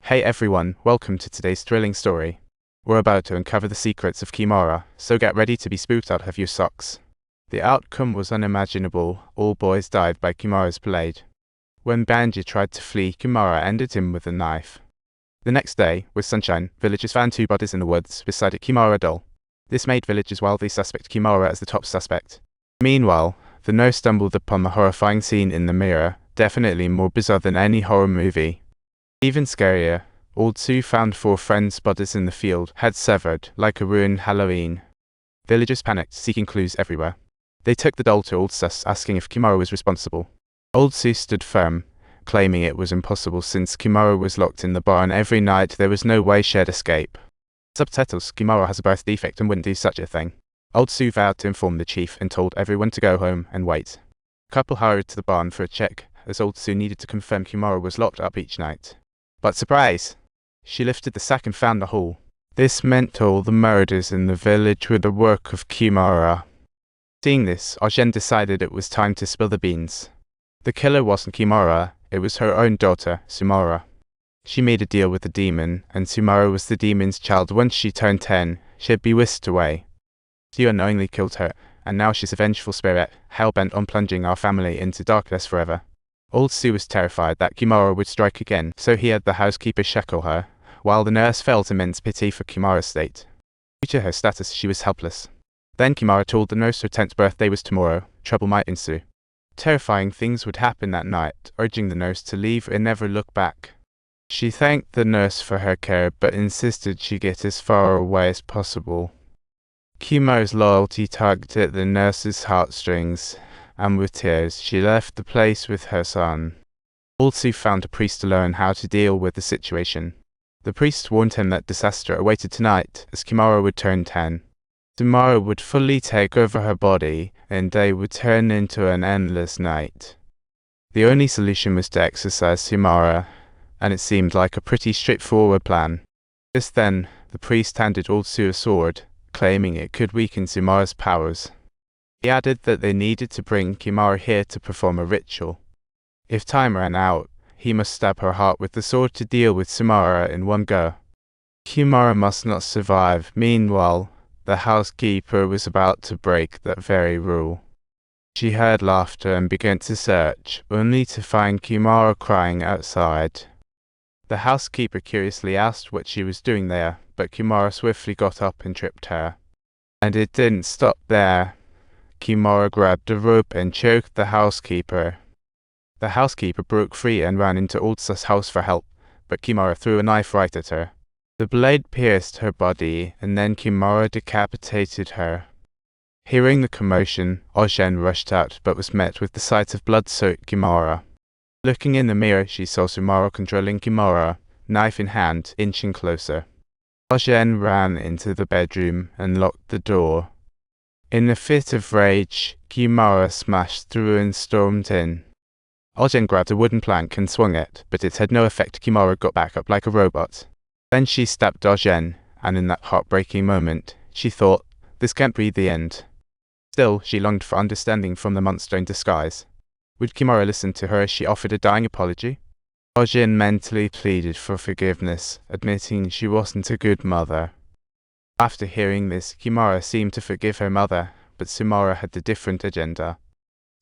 Hey everyone, welcome to today's thrilling story. We're about to uncover the secrets of Kumara, so get ready to be spooked out of your socks. The outcome was unimaginable. All boys died by Kumara's blade. When Banji tried to flee, Kumara ended him with a knife. The next day, with sunshine, villagers found 2 bodies in the woods beside a Kumara doll. This made villagers wildly suspect Kumara as the top suspect. Meanwhile, the nurse stumbled upon the horrifying scene in the mirror, definitely more bizarre than any horror movie. Even scarier, Old Sue found 4 friends' bodies in the field, heads severed, like a ruined Halloween. Villagers panicked, seeking clues everywhere. They took the doll to Old Sus, asking if Kumara was responsible. Old Sue stood firm, claiming it was impossible since Kumara was locked in the barn every night. There was no way she'd escape. Subtitles: Kumara has a birth defect and wouldn't do such a thing. Old Sue vowed to inform the chief and told everyone to go home and wait. The couple hurried to the barn for a check, as Old Sue needed to confirm Kumara was locked up each night. But surprise! She lifted the sack and found the hole. This meant all the murders in the village were the work of Kumara. Seeing this, Arjen decided it was time to spill the beans. The killer wasn't Kumara, it was her own daughter, Sumara. She made a deal with the demon, and Sumara was the demon's child. Once she turned 10, she'd be whisked away. She unknowingly killed her, and now she's a vengeful spirit, hell-bent on plunging our family into darkness forever. Old Sue was terrified that Kumara would strike again, so he had the housekeeper shackle her, while the nurse felt immense pity for Kumara's state. Due to her status, she was helpless. Then Kumara told the nurse her 10th birthday was tomorrow. Trouble might ensue. Terrifying things would happen that night, urging the nurse to leave and never look back. She thanked the nurse for her care, but insisted she get as far away as possible. Kumara's loyalty tugged at the nurse's heartstrings, and with tears, she left the place with her son. Old Sue found a priest to learn how to deal with the situation. The priest warned him that disaster awaited tonight, as Kumara would turn 10. Tomorrow would fully take over her body, and day would turn into an endless night. The only solution was to exorcise Kumara, and it seemed like a pretty straightforward plan. Just then, the priest handed Old Sue a sword, claiming it could weaken Kumara's powers. He added that they needed to bring Kumara here to perform a ritual. If time ran out, he must stab her heart with the sword to deal with Kumara in one go. Kumara must not survive. Meanwhile, the housekeeper was about to break that very rule. She heard laughter and began to search, only to find Kumara crying outside. The housekeeper curiously asked what she was doing there, but Kumara swiftly got up and tripped her. And it didn't stop there. Kumara grabbed a rope and choked the housekeeper. The housekeeper broke free and ran into Old Sus' house for help, but Kumara threw a knife right at her. The blade pierced her body, and then Kumara decapitated her. Hearing the commotion, Arjen rushed out but was met with the sight of blood-soaked Kumara. Looking in the mirror, she saw Sumara controlling Kumara, knife in hand, inching closer. Arjen ran into the bedroom and locked the door. In a fit of rage, Kumara smashed through and stormed in. Arjen grabbed a wooden plank and swung it, but it had no effect. Kumara got back up like a robot. Then she stabbed Arjen, and in that heartbreaking moment, she thought, this can't be the end. Still, she longed for understanding from the monster in disguise. Would Kumara listen to her as she offered a dying apology? Arjen mentally pleaded for forgiveness, admitting she wasn't a good mother. After hearing this, Kumara seemed to forgive her mother, but Sumara had a different agenda.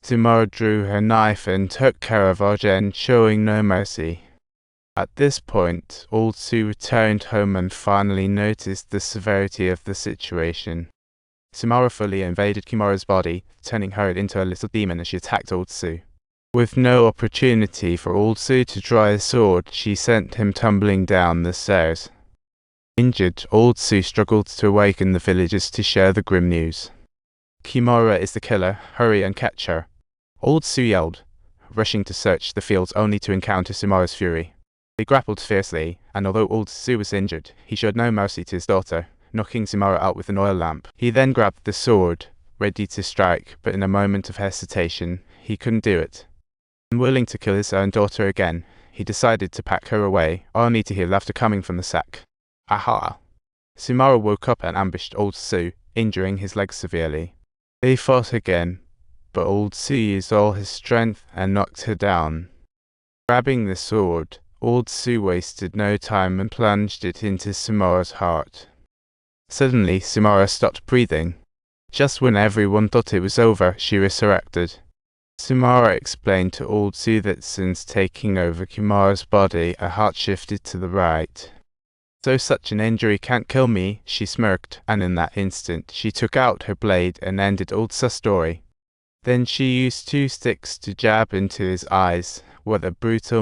Sumara drew her knife and took care of Arjen, showing no mercy. At this point, Old Sue returned home and finally noticed the severity of the situation. Sumara fully invaded Kumara's body, turning her into a little demon as she attacked Old Sue. With no opportunity for Old Sue to draw his sword, she sent him tumbling down the stairs. Injured, Old Sue struggled to awaken the villagers to share the grim news. Kumara is the killer, hurry and catch her. Old Sue yelled, rushing to search the fields only to encounter Sumara's fury. They grappled fiercely, and although Old Sue was injured, he showed no mercy to his daughter, knocking Sumara out with an oil lamp. He then grabbed the sword, ready to strike, but in a moment of hesitation, he couldn't do it. Unwilling to kill his own daughter again, he decided to pack her away, only to hear laughter coming from the sack. Aha! Sumara woke up and ambushed Old Sue, injuring his leg severely. They fought again, but Old Sue used all his strength and knocked her down. Grabbing the sword, Old Sue wasted no time and plunged it into Samara's heart. Suddenly, Samara stopped breathing. Just when everyone thought it was over, she resurrected. Samara explained to Old Sue that since taking over Kumara's body, her heart shifted to the right. So such an injury can't kill me, she smirked, and in that instant, she took out her blade and ended Old Sue's story. Then she used 2 sticks to jab into his eyes. What a brutal